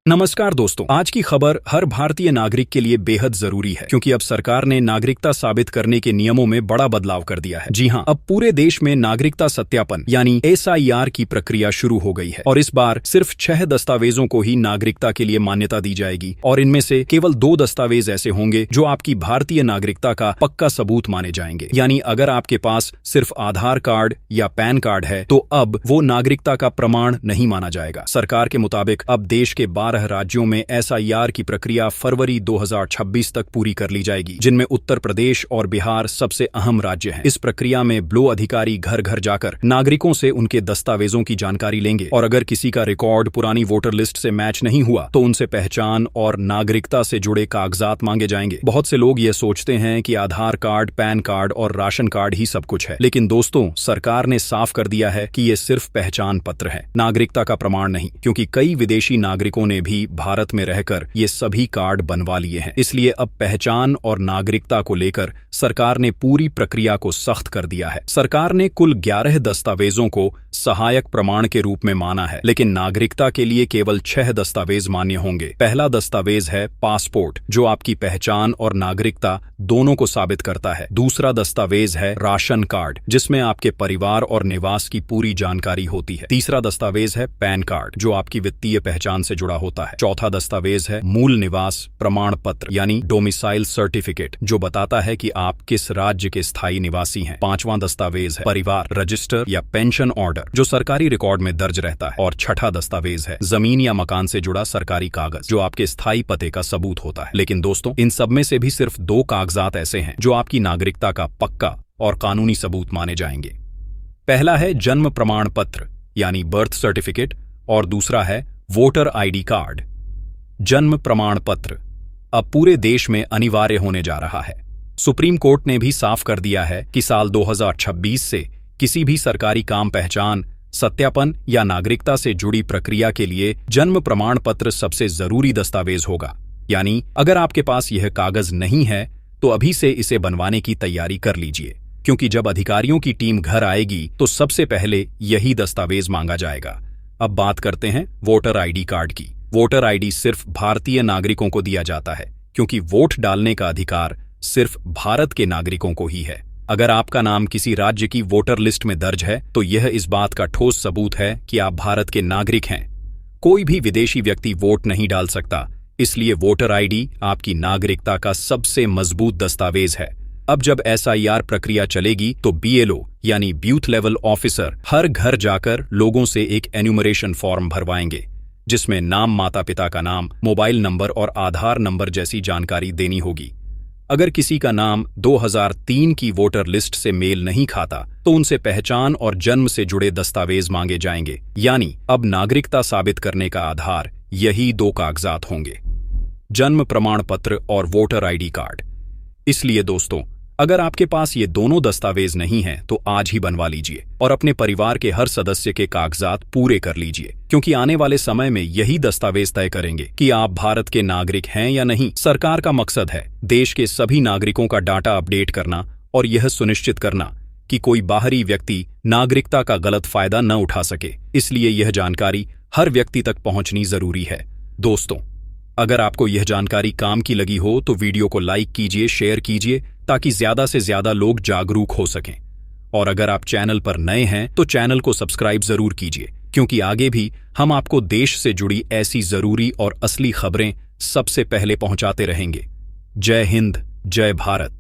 नमस्कार दोस्तों, आज की खबर हर भारतीय नागरिक के लिए बेहद जरूरी है क्योंकि अब सरकार ने नागरिकता साबित करने के नियमों में बड़ा बदलाव कर दिया है। जी हां, अब पूरे देश में नागरिकता सत्यापन यानी SIR की प्रक्रिया शुरू हो गई है और इस बार सिर्फ 6 दस्तावेजों को ही नागरिकता के लिए मान्यता दी जाएगी और इनमें से केवल 2 दस्तावेज ऐसे होंगे जो आपकी भारतीय नागरिकता का पक्का सबूत माने जाएंगे। यानी अगर आपके पास सिर्फ आधार कार्ड या पैन कार्ड है तो अब वो नागरिकता का प्रमाण नहीं माना जाएगा। सरकार के मुताबिक अब देश के 12 राज्यों में SIR की प्रक्रिया फरवरी 2026 तक पूरी कर ली जाएगी, जिनमें उत्तर प्रदेश और बिहार सबसे अहम राज्य हैं। इस प्रक्रिया में ब्लो अधिकारी घर घर जाकर नागरिकों से उनके दस्तावेजों की जानकारी लेंगे और अगर किसी का रिकॉर्ड पुरानी वोटर लिस्ट से मैच नहीं हुआ तो उनसे पहचान और नागरिकता से जुड़े कागजात मांगे जाएंगे। बहुत से लोग ये सोचते हैं कि आधार कार्ड, पैन कार्ड और राशन कार्ड ही सब कुछ है, लेकिन दोस्तों, सरकार ने साफ कर दिया है कि ये सिर्फ पहचान पत्र है, नागरिकता का प्रमाण नहीं, क्योंकि कई विदेशी नागरिकों ने भी भारत में रहकर ये सभी कार्ड बनवा लिए हैं। इसलिए अब पहचान और नागरिकता को लेकर सरकार ने पूरी प्रक्रिया को सख्त कर दिया है। सरकार ने कुल 11 दस्तावेजों को सहायक प्रमाण के रूप में माना है, लेकिन नागरिकता के लिए केवल 6 दस्तावेज मान्य होंगे। पहला दस्तावेज है पासपोर्ट, जो आपकी पहचान और नागरिकता दोनों को साबित करता है। दूसरा दस्तावेज है राशन कार्ड, जिसमें आपके परिवार और निवास की पूरी जानकारी होती है। तीसरा दस्तावेज है पैन कार्ड, जो आपकी वित्तीय पहचान से जुड़ा होता है। चौथा दस्तावेज है मूल निवास प्रमाण पत्र यानी डोमिसाइल सर्टिफिकेट, जो बताता है कि आप किस राज्य के स्थायी निवासी हैं। पांचवां दस्तावेज है परिवार रजिस्टर या पेंशन ऑर्डर, जो सरकारी रिकॉर्ड में दर्ज रहता है। और छठा दस्तावेज है जमीन या मकान से जुड़ा सरकारी कागज, जो आपके स्थायी पते का सबूत होता है। लेकिन दोस्तों, इन सब में से भी सिर्फ 2 कागजात ऐसे हैं जो आपकी नागरिकता का पक्का और कानूनी सबूत माने जाएंगे। पहला है जन्म प्रमाण पत्र यानी बर्थ सर्टिफिकेट और दूसरा है वोटर ID कार्ड। जन्म प्रमाण पत्र अब पूरे देश में अनिवार्य होने जा रहा है। सुप्रीम कोर्ट ने भी साफ कर दिया है कि साल 2026 से किसी भी सरकारी काम, पहचान सत्यापन या नागरिकता से जुड़ी प्रक्रिया के लिए जन्म प्रमाण पत्र सबसे जरूरी दस्तावेज होगा। यानी अगर आपके पास यह कागज नहीं है तो अभी से इसे बनवाने की तैयारी कर लीजिए, क्योंकि जब अधिकारियों की टीम घर आएगी तो सबसे पहले यही दस्तावेज मांगा जाएगा। अब बात करते हैं वोटर ID कार्ड की। वोटर ID सिर्फ भारतीय नागरिकों को दिया जाता है, क्योंकि वोट डालने का अधिकार सिर्फ भारत के नागरिकों को ही है। अगर आपका नाम किसी राज्य की वोटर लिस्ट में दर्ज है तो यह इस बात का ठोस सबूत है कि आप भारत के नागरिक हैं। कोई भी विदेशी व्यक्ति वोट नहीं डाल सकता, इसलिए वोटर ID आपकी नागरिकता का सबसे मजबूत दस्तावेज है। अब जब SIR प्रक्रिया चलेगी तो BLO यानी बूथ लेवल ऑफिसर हर घर जाकर लोगों से एक एन्यूमरेशन फॉर्म भरवाएंगे, जिसमें नाम, माता पिता का नाम, मोबाइल नंबर और आधार नंबर जैसी जानकारी देनी होगी। अगर किसी का नाम 2003 की वोटर लिस्ट से मेल नहीं खाता तो उनसे पहचान और जन्म से जुड़े दस्तावेज मांगे जाएंगे। यानी अब नागरिकता साबित करने का आधार यही 2 कागजात होंगे, जन्म प्रमाण पत्र और वोटर ID कार्ड। इसलिए दोस्तों, अगर आपके पास ये दोनों दस्तावेज नहीं हैं तो आज ही बनवा लीजिए और अपने परिवार के हर सदस्य के कागजात पूरे कर लीजिए, क्योंकि आने वाले समय में यही दस्तावेज तय करेंगे कि आप भारत के नागरिक हैं या नहीं। सरकार का मकसद है देश के सभी नागरिकों का डाटा अपडेट करना और यह सुनिश्चित करना कि कोई बाहरी व्यक्ति नागरिकता का गलत फायदा न उठा सके। इसलिए यह जानकारी हर व्यक्ति तक पहुंचनी जरूरी है। दोस्तों, अगर आपको यह जानकारी काम की लगी हो तो वीडियो को लाइक कीजिए, शेयर कीजिए, ताकि ज्यादा से ज्यादा लोग जागरूक हो सकें। और अगर आप चैनल पर नए हैं तो चैनल को सब्सक्राइब जरूर कीजिए, क्योंकि आगे भी हम आपको देश से जुड़ी ऐसी जरूरी और असली खबरें सबसे पहले पहुंचाते रहेंगे। जय हिंद, जय भारत।